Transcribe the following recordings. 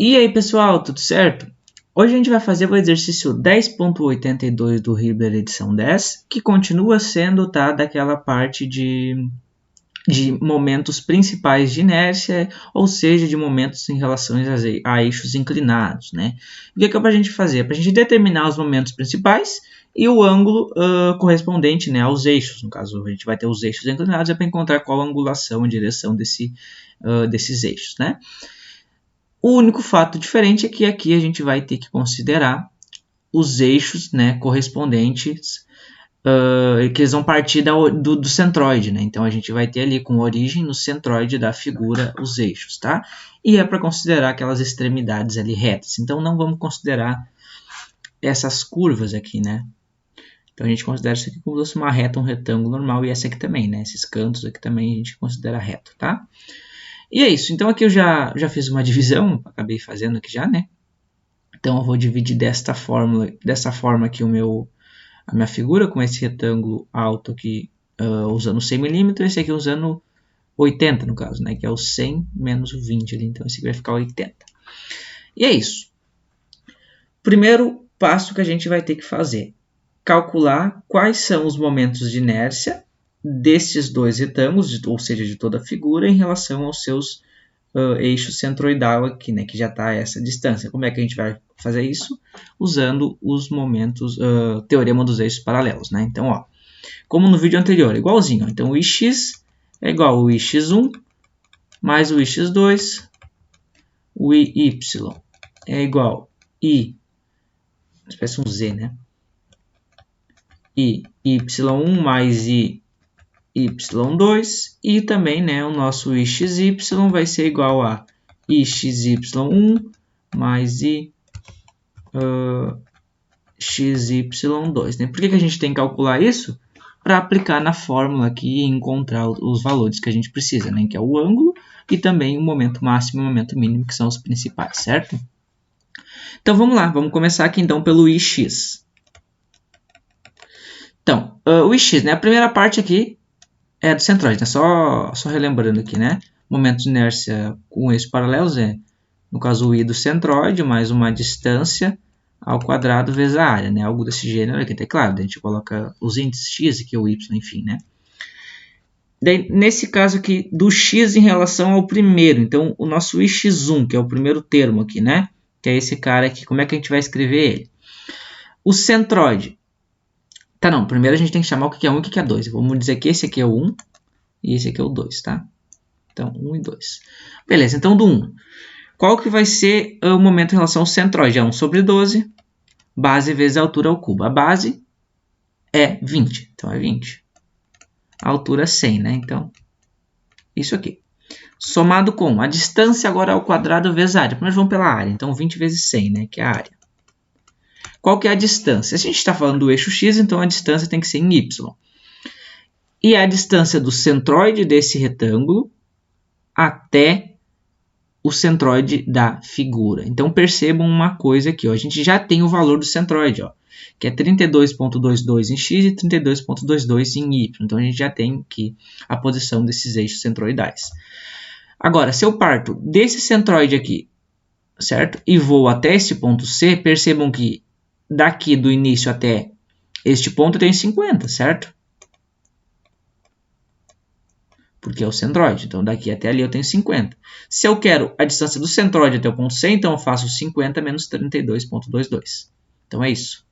E aí, pessoal, tudo certo? Hoje a gente vai fazer o exercício 10.82 do Hibbeler edição 10, que continua sendo daquela parte de momentos principais de inércia, ou seja, de momentos em relação a eixos inclinados, né? O que é para a gente fazer? Para a gente determinar os momentos principais e o ângulo correspondente, né, aos eixos. No caso, a gente vai ter os eixos inclinados, é para encontrar qual a angulação e direção desses eixos, né? O único fato diferente é que aqui a gente vai ter que considerar os eixos, né, correspondentes, que eles vão partir do centroide, né? Então a gente vai ter ali com origem no centroide da figura os eixos, tá? E é para considerar aquelas extremidades ali retas. Então não vamos considerar essas curvas aqui, né? Então a gente considera isso aqui como se fosse uma reta, um retângulo normal, e essa aqui também, né? Esses cantos aqui também a gente considera reto, tá? E é isso. Então aqui eu já fiz uma divisão, acabei fazendo aqui já, né? Então eu vou dividir dessa forma aqui a minha figura, com esse retângulo alto aqui usando 100 mm, e esse aqui usando 80 no caso, né? Que é o 100 menos o 20 ali, então esse aqui vai ficar 80. E é isso. Primeiro passo que a gente vai ter que fazer, calcular quais são os momentos de inércia desses dois retângulos, ou seja, de toda a figura, em relação aos seus eixo centroidal aqui, né, que já está a essa distância. Como é que a gente vai fazer isso? Usando os momentos, teorema dos eixos paralelos, né? Então, ó, como no vídeo anterior, igualzinho. Ó. Então, o ix é igual ao ix1 mais o ix2, o y é igual a parece um z, né? I y1 mais i y2, e também, né, o nosso xy vai ser igual a xy1 mais i xy2. Né? Por que a gente tem que calcular isso? Para aplicar na fórmula aqui e encontrar os valores que a gente precisa, né? Que é o ângulo e também o momento máximo e o momento mínimo, que são os principais, certo? Então vamos lá, vamos começar aqui então pelo ix. Então, o ix, né, a primeira parte aqui é do centroide, né? Só relembrando aqui, né? Momento de inércia com eixos paralelos é, no caso, o i do centroide mais uma distância ao quadrado vezes a área, né? Algo desse gênero aqui, tá claro. A gente coloca os índices x aqui, o y, enfim, né? Daí, nesse caso aqui, do x em relação ao primeiro. Então, o nosso x1, que é o primeiro termo aqui, né? Que é esse cara aqui. Como é que a gente vai escrever ele? O centroide. Tá, não. Primeiro a gente tem que chamar o que é 1 e o que é 2. Vamos dizer que esse aqui é o 1 e esse aqui é o 2, tá? Então, 1 e 2. Beleza, então do 1. Qual que vai ser o momento em relação ao centroide? É 1 sobre 12, base vezes a altura ao cubo. A base é 20, então é 20. A altura é 100, né? Então, isso aqui. Somado com a distância agora ao quadrado vezes a área. Primeiro vamos pela área, então 20 vezes 100, né? Que é a área. Qual que é a distância? Se a gente está falando do eixo x, então a distância tem que ser em y. E a distância do centroide desse retângulo até o centroide da figura. Então percebam uma coisa aqui, ó. A gente já tem o valor do centroide, ó, que é 32,22 em x e 32,22 em y. Então a gente já tem aqui a posição desses eixos centroidais. Agora, se eu parto desse centroide aqui, certo? E vou até esse ponto C, percebam que daqui do início até este ponto eu tenho 50, certo? Porque é o centroide. Então, daqui até ali eu tenho 50. Se eu quero a distância do centroide até o ponto C, então eu faço 50 menos 32,22. Então, é isso.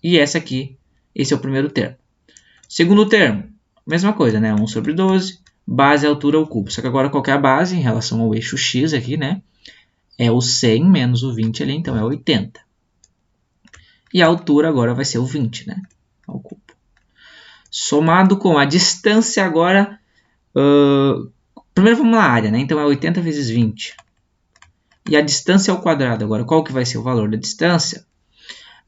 E esse é o primeiro termo. Segundo termo, mesma coisa, né? 1 sobre 12, base altura ao cubo. Só que agora qual que é a base em relação ao eixo x aqui, né? É o 100 menos o 20 ali, então é 80. E a altura agora vai ser o 20, né? Ao cubo. Somado com a distância agora... primeiro vamos na área, né? Então é 80 vezes 20. E a distância ao quadrado agora, qual que vai ser o valor da distância?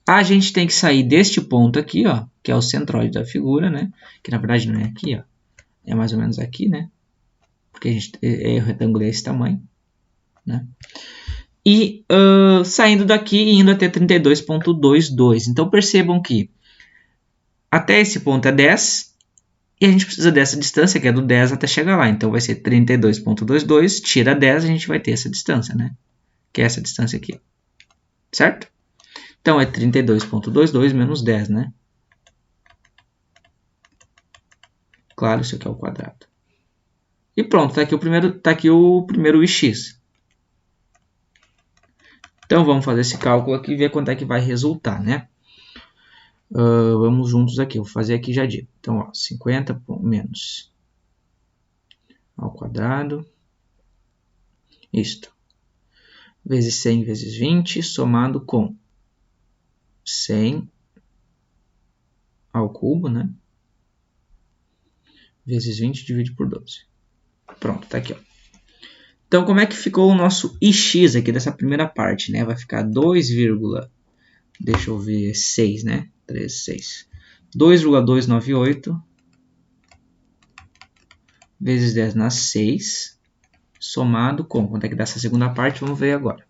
A gente tem que sair deste ponto aqui, ó, que é o centroide da figura, né? Que na verdade não é aqui, ó. É mais ou menos aqui, né? Porque o retângulo é esse tamanho, né? E saindo daqui e indo até 32,22. Então percebam que até esse ponto é 10 E a gente precisa dessa distância, que é do 10 até chegar lá. Então vai ser 32,22, tira 10, a gente vai ter essa distância, né? Que é essa distância aqui. Certo? Então é 32,22 menos 10, né? Claro, isso aqui é o quadrado. E pronto, está aqui o primeiro ix. Então vamos fazer esse cálculo aqui e ver quanto é que vai resultar, né? Vamos juntos aqui, eu vou fazer aqui já digo. Então, ó, 50 menos ao quadrado, isto, vezes 100 vezes 20, somado com 100 ao cubo, né? Vezes 20 divide por 12. Pronto, tá aqui, ó. Então, como é que ficou o nosso ix aqui dessa primeira parte, né? Vai ficar 2, deixa eu ver, 6, né? 3, 6. 2,298 vezes 10 na 6, somado com, quanto é que dá essa segunda parte? Vamos ver agora.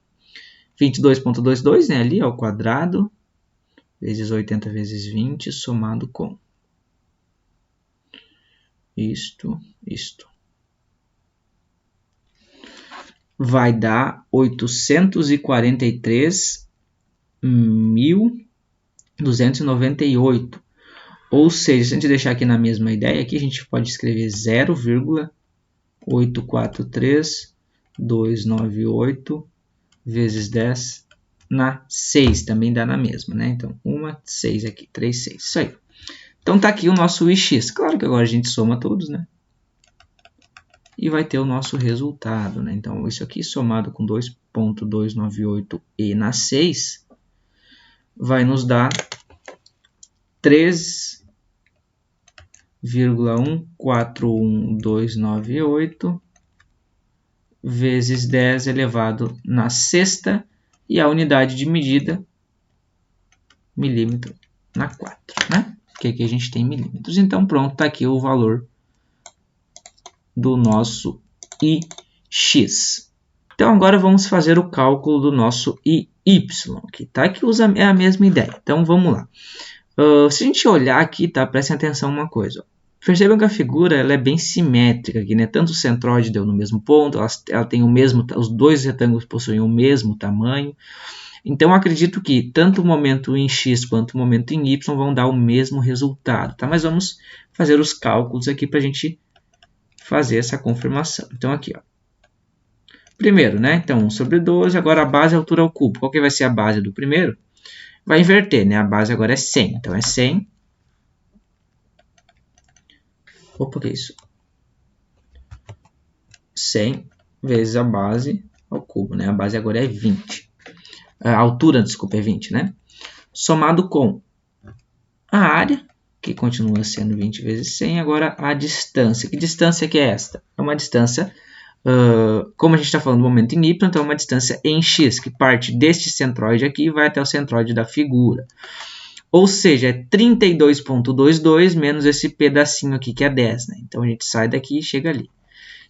22,22, né? Ali, ao quadrado, vezes 80 vezes 20, somado com isto. Vai dar 843.298. Ou seja, se a gente deixar aqui na mesma ideia, aqui a gente pode escrever 0,843298 vezes 10 na 6. Também dá na mesma, né? Então, 6 aqui, 3, 6. Isso aí. Então, tá aqui o nosso ix. Claro que agora a gente soma todos, né? E vai ter o nosso resultado, né? Então, isso aqui somado com 2,298e na 6 vai nos dar 3,141298 vezes 10 elevado na sexta e a unidade de medida, milímetro na 4, né? Porque aqui a gente tem milímetros. Então, pronto, está aqui o valor do nosso ix. Então, agora vamos fazer o cálculo do nosso iy, que tá? Que é a mesma ideia. Então, vamos lá. Se a gente olhar aqui, tá? Prestem atenção uma coisa. Ó. Percebam que a figura ela é bem simétrica aqui, né? Tanto o centroide deu no mesmo ponto, ela tem o mesmo, os dois retângulos possuem o mesmo tamanho. Então, acredito que tanto o momento em x quanto o momento em y vão dar o mesmo resultado, tá? Mas vamos fazer os cálculos aqui para a gente fazer essa confirmação. Então, aqui, ó. Primeiro, né? Então, 1 sobre 12, agora a base é a altura ao cubo. Qual que vai ser a base do primeiro? Vai inverter, né? A base agora é 100. Então, é 100. Opa, que é isso? 100 vezes a base ao cubo, né? A base agora é 20. A altura, desculpa, é 20, né? Somado com a área, que continua sendo 20 vezes 100. Agora, a distância. Que distância que é esta? É uma distância... como a gente está falando do momento em y, então é uma distância em x, que parte deste centroide aqui e vai até o centroide da figura. Ou seja, é 32,22 menos esse pedacinho aqui, que é 10. Né? Então, a gente sai daqui e chega ali.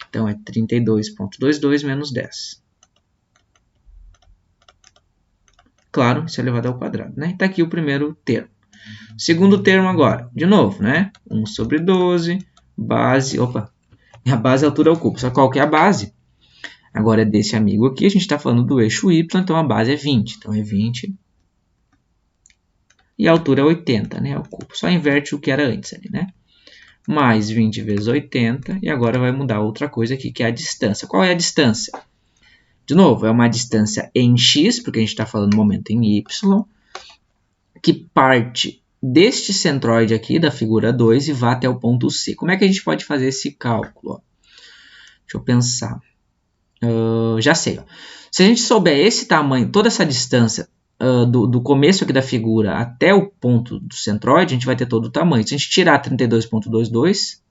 Então, é 32,22 menos 10. Claro, isso é elevado ao quadrado. Né? Está aqui o primeiro termo. Segundo termo agora, de novo, né? 1 sobre 12, base... Opa! A base é a altura ao cubo. Só qual que é a base? Agora é desse amigo aqui. A gente está falando do eixo y, então a base é 20. Então é 20. E a altura é 80, né? Ao cubo. Só inverte o que era antes ali, né? Mais 20 vezes 80. E agora vai mudar outra coisa aqui, que é a distância. Qual é a distância? De novo, é uma distância em x, porque a gente está falando no momento em y, que parte deste centroide aqui, da figura 2, e vai até o ponto C. Como é que a gente pode fazer esse cálculo? Ó? Deixa eu pensar. Já sei. Ó. Se a gente souber esse tamanho, toda essa distância do começo aqui da figura até o ponto do centroide, a gente vai ter todo o tamanho. Se a gente tirar 32,22,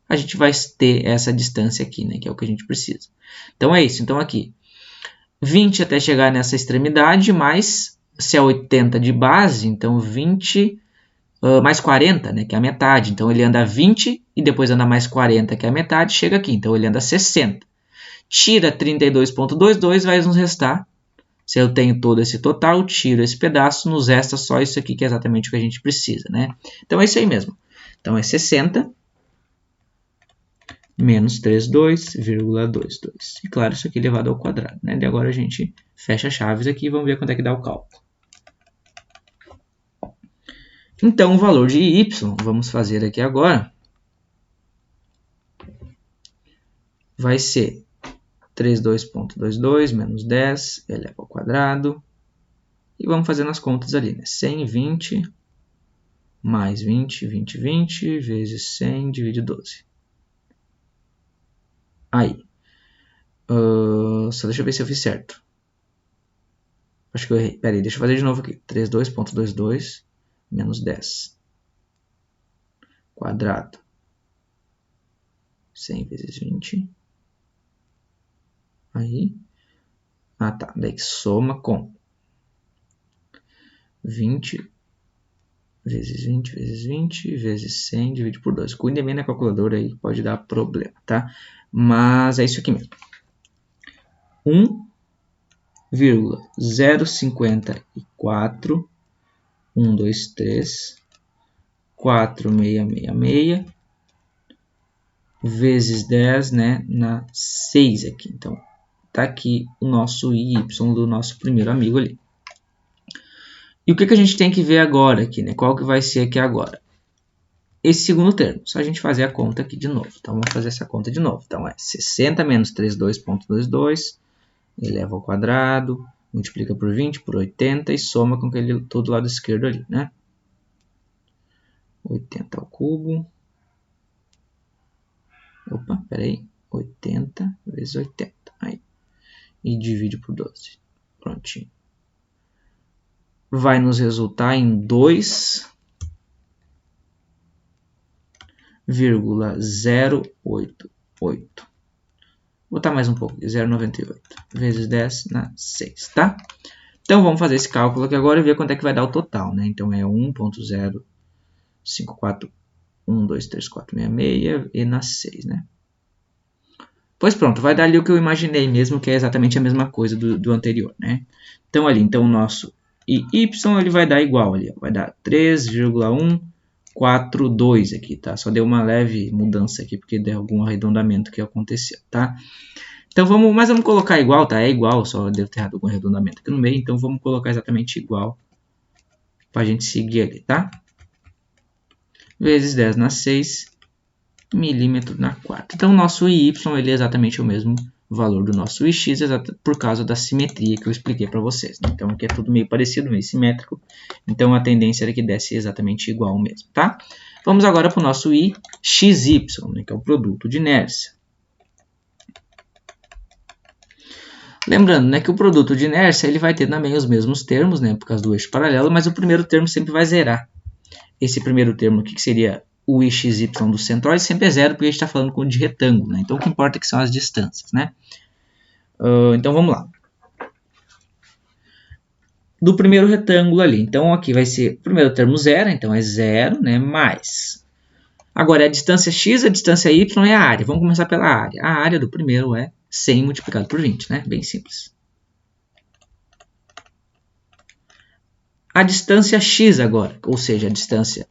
a gente vai ter essa distância aqui, né, que é o que a gente precisa. Então, é isso. Então, aqui, 20 até chegar nessa extremidade, mais... Se é 80 de base, então 20 mais 40, né, que é a metade. Então, ele anda 20 e depois anda mais 40, que é a metade, chega aqui. Então, ele anda 60. Tira 32,22, vai nos restar. Se eu tenho todo esse total, tiro esse pedaço, nos resta só isso aqui, que é exatamente o que a gente precisa, né? Então, é isso aí mesmo. Então, é 60 menos 32,22. E claro, isso aqui elevado ao quadrado, né? E agora a gente fecha chaves aqui e vamos ver quanto é que dá o cálculo. Então, o valor de y, vamos fazer aqui agora, vai ser 32,22 menos 10 elevado ao quadrado. E vamos fazendo as contas ali, né? 120 mais 20, 20, 20, vezes 100, divide 12. Aí. Só deixa eu ver se eu fiz certo. Acho que eu errei. Pera aí, deixa eu fazer de novo aqui. 32,22 menos 10. Quadrado. 100 vezes 20. Aí. Ah, tá. Daí que soma com 20 vezes 20 vezes 20 vezes 100 divide por 2. Cuide bem na calculadora aí, pode dar problema, tá? Mas é isso aqui mesmo. 1,054 123 4666 vezes 10, né, na 6 aqui. Então, tá aqui o nosso y do nosso primeiro amigo ali. E o que a gente tem que ver agora aqui, né? Qual que vai ser aqui agora? Esse segundo termo. Só a gente fazer a conta aqui de novo. Então, vamos fazer essa conta de novo. Então, é 60 menos 32,22 eleva ao quadrado, multiplica por 20, por 80 e soma com aquele todo lado esquerdo ali, né? 80 ao cubo. Opa, peraí. 80 vezes 80. Aí. E divide por 12. Prontinho. Vai nos resultar em 2,088. Vou botar mais um pouco, 0,98 vezes 10 na 6, tá? Então, vamos fazer esse cálculo aqui agora e ver quanto é que vai dar o total, né? Então, é 1,054123466 e na 6, né? Pois pronto, vai dar ali o que eu imaginei mesmo, que é exatamente a mesma coisa do anterior, né? Então, ali, então, o nosso y ele vai dar igual ali, vai dar 3,142 aqui, tá? Só deu uma leve mudança aqui, porque deu algum arredondamento que aconteceu, tá? Então, vamos colocar igual, tá? É igual, só devo ter errado algum arredondamento aqui no meio, então vamos colocar exatamente igual para a gente seguir ali, tá? Vezes 10 na 6, milímetro na 4. Então, o nosso y ele é exatamente o mesmo valor do nosso ix, por causa da simetria que eu expliquei para vocês, né? Então, aqui é tudo meio parecido, meio simétrico. Então, a tendência era que desse exatamente igual mesmo, tá? Vamos agora para o nosso i xy, né, que é o produto de inércia. Lembrando, né, que o produto de inércia ele vai ter também os mesmos termos, né, por causa do eixo paralelo, mas o primeiro termo sempre vai zerar. Esse primeiro termo aqui, que seria o xy do centroide, sempre é zero, porque a gente está falando de retângulo, né? Então, o que importa é que são as distâncias, né? Então, vamos lá. Do primeiro retângulo ali. Então, aqui vai ser o primeiro termo zero, então é zero, né? Mais. Agora, a distância x, a distância y é a área. Vamos começar pela área. A área do primeiro é 100 multiplicado por 20, né? Bem simples. A distância x agora, ou seja, a distância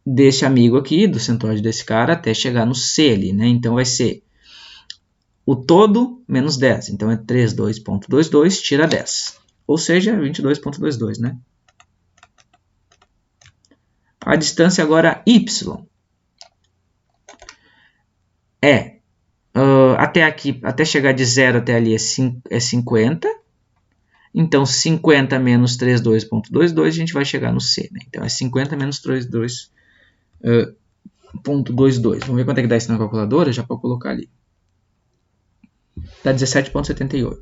desse amigo aqui, do centroide desse cara, até chegar no C ali, né? Então, vai ser o todo menos 10. Então, é 32,22 tira 10. Ou seja, 22,22, né? A distância agora y é até aqui, até chegar de 0 até ali é 50. Então, 50 menos 32,22, a gente vai chegar no C, né? Então, é 50 menos 32,22. Vamos ver quanto é que dá isso na calculadora, já para colocar ali. Dá 17,78.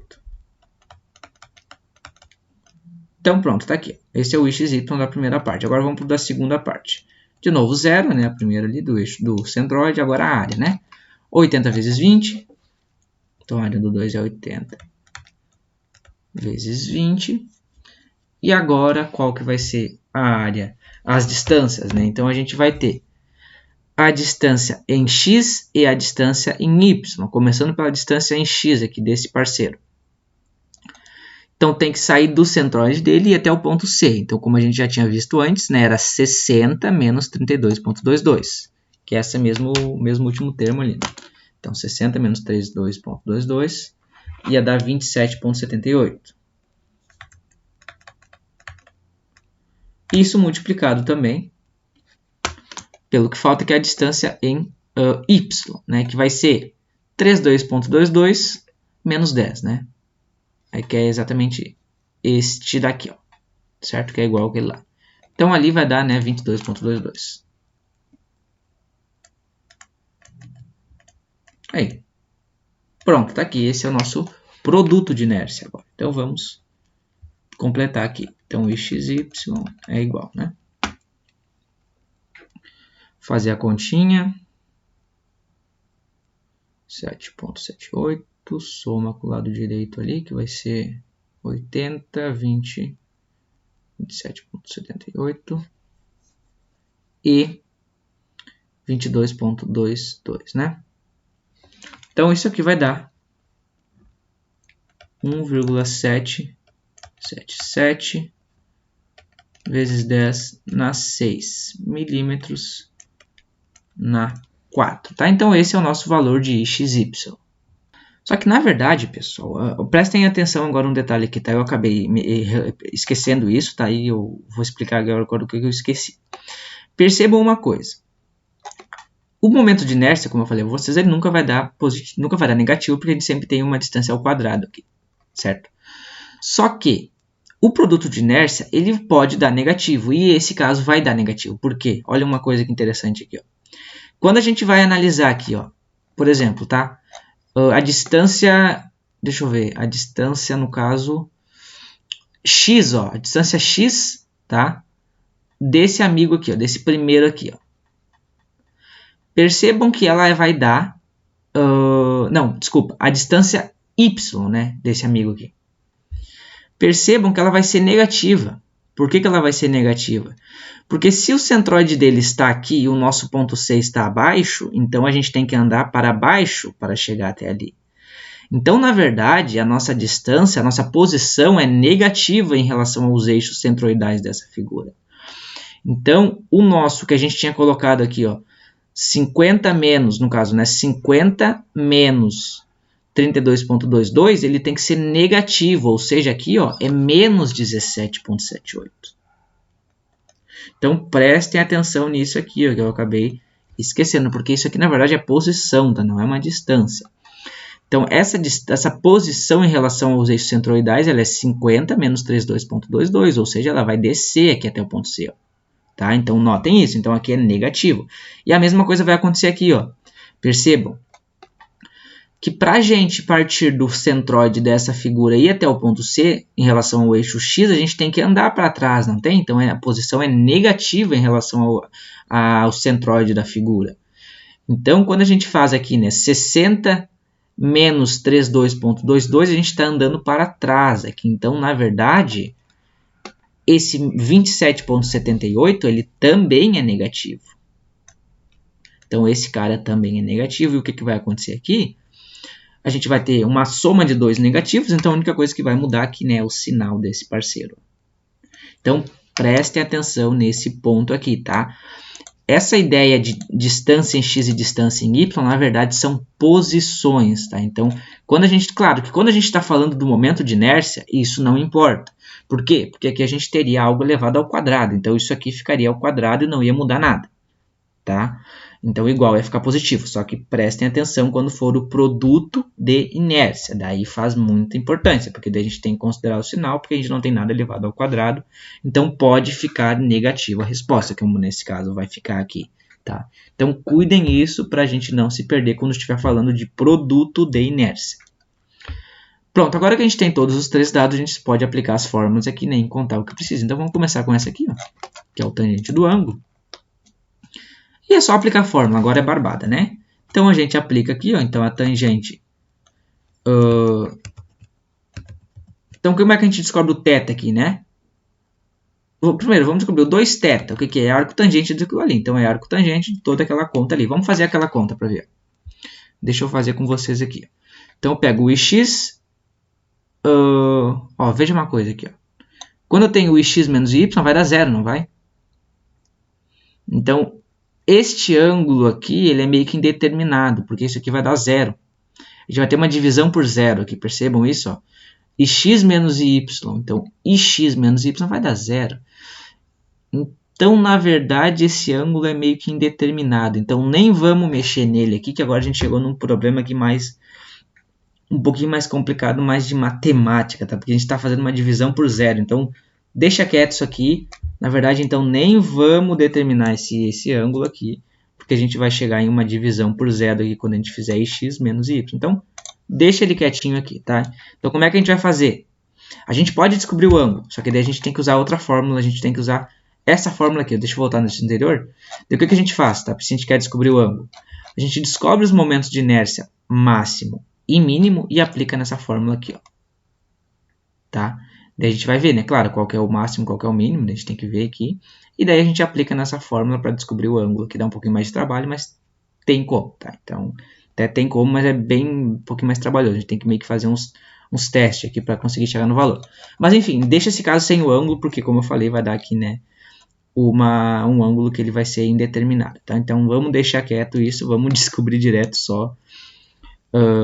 Então, pronto, está aqui. Esse é o xy da primeira parte. Agora, vamos para o da segunda parte. De novo, 0, né? A primeira ali do eixo do centroide, agora a área, né? 80 vezes 20. Então, a área do 2 é 80 vezes 20. E agora, qual que vai ser a área? As distâncias, né? Então, a gente vai ter a distância em x e a distância em y. Começando pela distância em x aqui desse parceiro. Então, tem que sair do centroide dele e ir até o ponto C. Então, como a gente já tinha visto antes, né, era 60 menos 32,22. que é esse mesmo último termo ali. Né? Então, 60 menos 32,22 ia dar 27,78. Isso multiplicado também pelo que falta, que é a distância em y, né? Que vai ser 32,22 menos 10, né? Aí que é exatamente este daqui, ó, certo? Que é igual aquele lá. Então, ali vai dar, né, 22,22. Aí. Pronto, tá aqui. Esse é o nosso produto de inércia agora. Então, vamos completar aqui. Então, o xy é igual, né? Fazer a continha. 7,78. Soma com o lado direito ali, que vai ser 80, 20, 27,78 e 22,22, né? Então, isso aqui vai dar 1,777 vezes 10 na 6 milímetros na 4, tá? Então, esse é o nosso valor de xy. Só que, na verdade, pessoal, prestem atenção agora um detalhe aqui, tá? Eu acabei esquecendo isso, tá? E eu vou explicar agora o que eu esqueci. Percebam uma coisa. O momento de inércia, como eu falei para vocês, ele nunca vai dar positivo, nunca vai dar negativo, porque a gente sempre tem uma distância ao quadrado aqui, certo? Só que o produto de inércia, ele pode dar negativo, e esse caso vai dar negativo. Por quê? Olha uma coisa que interessante aqui, ó. Quando a gente vai analisar aqui, ó, por exemplo, tá? A distância, deixa eu ver, a distância no caso x, ó, a distância x, tá? Desse amigo aqui, ó, desse primeiro aqui, ó. Percebam que ela vai dar, não, desculpa, a distância y, né, desse amigo aqui. Percebam que ela vai ser negativa. Por que ela vai ser negativa? Porque se o centroide dele está aqui e o nosso ponto C está abaixo, então a gente tem que andar para baixo para chegar até ali. Então, na verdade, a nossa distância, a nossa posição é negativa em relação aos eixos centroidais dessa figura. Então, o nosso que a gente tinha colocado aqui, ó, 50 menos, no caso, né, 50 menos 32,22, ele tem que ser negativo, ou seja, aqui, ó, é menos 17,78. Então, prestem atenção nisso aqui, ó, que eu acabei esquecendo, porque isso aqui, na verdade, é posição, tá? Não é uma distância. Então, essa posição em relação aos eixos centroidais, ela é 50 menos 32,22, ou seja, ela vai descer aqui até o ponto C, ó. Tá? Então, notem isso. Então, aqui é negativo. E a mesma coisa vai acontecer aqui, ó. Percebam que para a gente partir do centroide dessa figura e ir até o ponto C, em relação ao eixo X, a gente tem que andar para trás, não tem? Então, a posição é negativa em relação ao centroide da figura. Então, quando a gente faz aqui, né, 60 menos 32,22, a gente está andando para trás aqui. Então, na verdade, esse 27,78, ele também é negativo. Então, esse cara também é negativo. E o que vai acontecer aqui? A gente vai ter uma soma de dois negativos, então a única coisa que vai mudar aqui, né, é o sinal desse parceiro. Então, prestem atenção nesse ponto aqui, tá? Essa ideia de distância em x e distância em y, na verdade, são posições, tá? Então, claro que quando a gente está falando do momento de inércia, isso não importa. Por quê? Porque aqui a gente teria algo elevado ao quadrado, então isso aqui ficaria ao quadrado e não ia mudar nada, tá? Então, igual ia ficar positivo, só que prestem atenção quando for o produto de inércia. Daí faz muita importância, porque daí a gente tem que considerar o sinal, porque a gente não tem nada elevado ao quadrado. Então, pode ficar negativa a resposta, como nesse caso vai ficar aqui. Tá? Então, cuidem isso para a gente não se perder quando estiver falando de produto de inércia. Pronto, agora que a gente tem todos os três dados, a gente pode aplicar as fórmulas aqui, nem contar o que precisa. Então, vamos começar com essa aqui, ó, que é o tangente do ângulo. E é só aplicar a fórmula, agora é barbada, né? Então, a gente aplica aqui, ó, então a tangente... Então, como é que a gente descobre o θ aqui, né? Primeiro, vamos descobrir o 2θ. O que é? É arco tangente daquilo ali. Então, é arco tangente de toda aquela conta ali. Vamos fazer aquela conta para ver. Deixa eu fazer com vocês aqui. Então, eu pego o ix... veja uma coisa aqui, ó. Quando eu tenho o ix menos y, vai dar zero, não vai? Então, este ângulo aqui, ele é meio que indeterminado, porque isso aqui vai dar zero. A gente vai ter uma divisão por zero aqui, percebam isso? Ó. E x menos y, então ix menos y vai dar zero. Então, na verdade, esse ângulo é meio que indeterminado. Então, nem vamos mexer nele aqui, que agora a gente chegou num problema aqui um pouquinho mais complicado, mais de matemática, tá? Porque a gente está fazendo uma divisão por zero. Então, deixa quieto isso aqui. Na verdade, então, nem vamos determinar esse ângulo aqui, porque a gente vai chegar em uma divisão por zero aqui quando a gente fizer x menos y. Então, deixa ele quietinho aqui, tá? Então, como é que a gente vai fazer? A gente pode descobrir o ângulo, só que daí a gente tem que usar outra fórmula, a gente tem que usar essa fórmula aqui. Deixa eu voltar nesse anterior. Então, o que a gente faz, tá? Se a gente quer descobrir o ângulo, a gente descobre os momentos de inércia máximo e mínimo e aplica nessa fórmula aqui, ó. Tá? Daí a gente vai ver, né? Claro, qual que é o máximo, qual que é o mínimo, a gente tem que ver aqui. E daí a gente aplica nessa fórmula para descobrir o ângulo, que dá um pouquinho mais de trabalho, mas tem como, tá? Então, até tem como, mas é bem um pouquinho mais trabalhoso. A gente tem que meio que fazer uns testes aqui para conseguir chegar no valor. Mas enfim, deixa esse caso sem o ângulo, porque como eu falei, vai dar aqui, né, um ângulo que ele vai ser indeterminado, tá? Então vamos deixar quieto isso, vamos descobrir direto só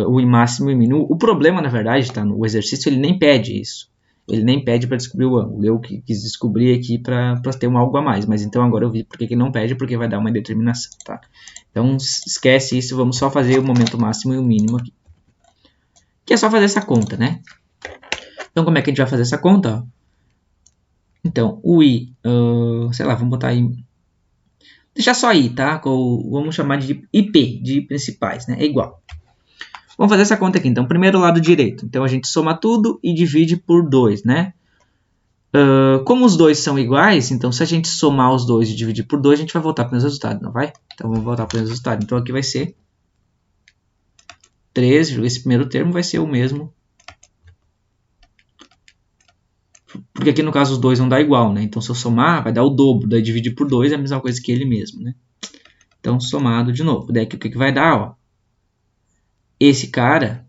o máximo e mínimo. O problema, na verdade, tá, no exercício, ele nem pede isso. Ele nem pede para descobrir o ângulo. Eu que quis descobrir aqui para ter algo a mais. Mas então agora eu vi porque que não pede, porque vai dar uma indeterminação, tá? Então esquece isso, vamos só fazer o momento máximo e o mínimo aqui. Que é só fazer essa conta, né? Então como é que a gente vai fazer essa conta? Então, o I, sei lá, vamos botar aí... Deixa só I, tá? Vamos chamar de IP, de principais, né? É igual. Vamos fazer essa conta aqui. Então, primeiro lado direito. Então, a gente soma tudo e divide por 2, né? Como os dois são iguais, então se a gente somar os dois e dividir por 2, a gente vai voltar para o mesmo resultado, não vai? Então, vamos voltar para o mesmo resultado. Então, aqui vai ser 3, esse primeiro termo vai ser o mesmo. Porque aqui, no caso, os dois vão dar igual, né? Então, se eu somar, vai dar o dobro. Daí, dividir por 2 é a mesma coisa que ele mesmo, né? Então, somado de novo. Daí, aqui, o que vai dar, ó? Esse cara...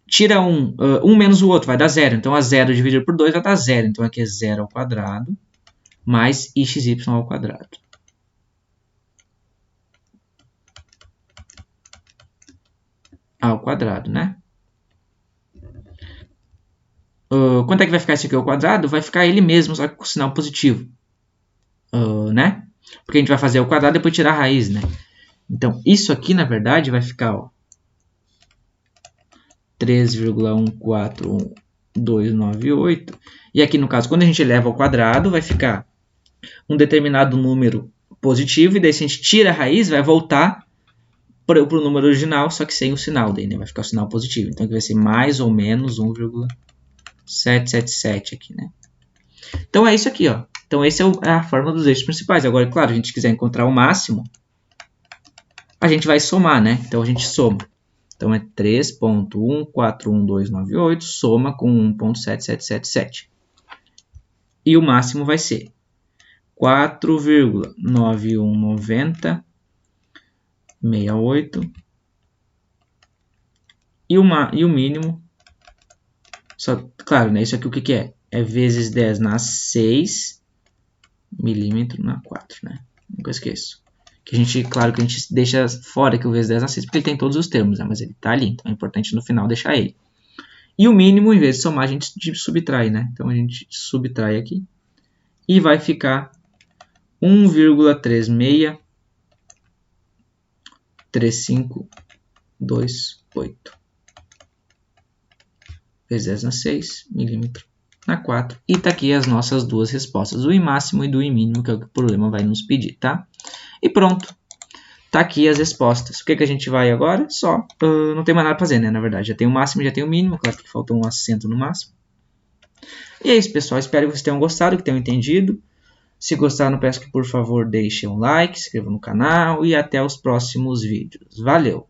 Tira um menos o outro, vai dar zero. Então, a zero dividido por 2 vai dar zero. Então, aqui é zero ao quadrado mais ixy ao quadrado. Ao quadrado, né? Quanto é que vai ficar esse aqui ao quadrado? Vai ficar ele mesmo, só que com sinal positivo. Né? Porque a gente vai fazer ao quadrado e depois tirar a raiz, né? Então, isso aqui, na verdade, vai ficar, ó, 3,14298. E aqui, no caso, quando a gente eleva ao quadrado, vai ficar um determinado número positivo. E daí, se a gente tira a raiz, vai voltar para o número original, só que sem o sinal. Daí, né? Vai ficar o sinal positivo. Então, aqui vai ser mais ou menos 1,777 aqui, né? Então, é isso aqui, ó. Então, essa é a fórmula dos eixos principais. Agora, claro, se a gente quiser encontrar o máximo, a gente vai somar, né? Então, a gente soma. Então, é 3,141298 soma com 1,7777. E o máximo vai ser 4,919068. E o mínimo, só, claro, né? Isso aqui o que é? É vezes 10 na 6 milímetro na 4, né? Nunca esqueço. Que a gente, claro que a gente deixa fora que o vezes 10 na 6, porque ele tem todos os termos, né? Mas ele tá ali, então é importante no final deixar ele. E o mínimo, em vez de somar, a gente subtrai, né? Então a gente subtrai aqui. E vai ficar 1,363528. Vezes 10 na 6, milímetro na 4. E tá aqui as nossas duas respostas, do I máximo e do I mínimo, que é o que o problema vai nos pedir, tá? E pronto. Tá aqui as respostas. O que a gente vai agora? Só. Não tem mais nada para fazer, né? Na verdade, já tem o máximo, já tem o mínimo. Claro que faltou um acento no máximo. E é isso, pessoal. Espero que vocês tenham gostado, que tenham entendido. Se gostaram, peço que, por favor, deixem um like, se inscrevam no canal e até os próximos vídeos. Valeu!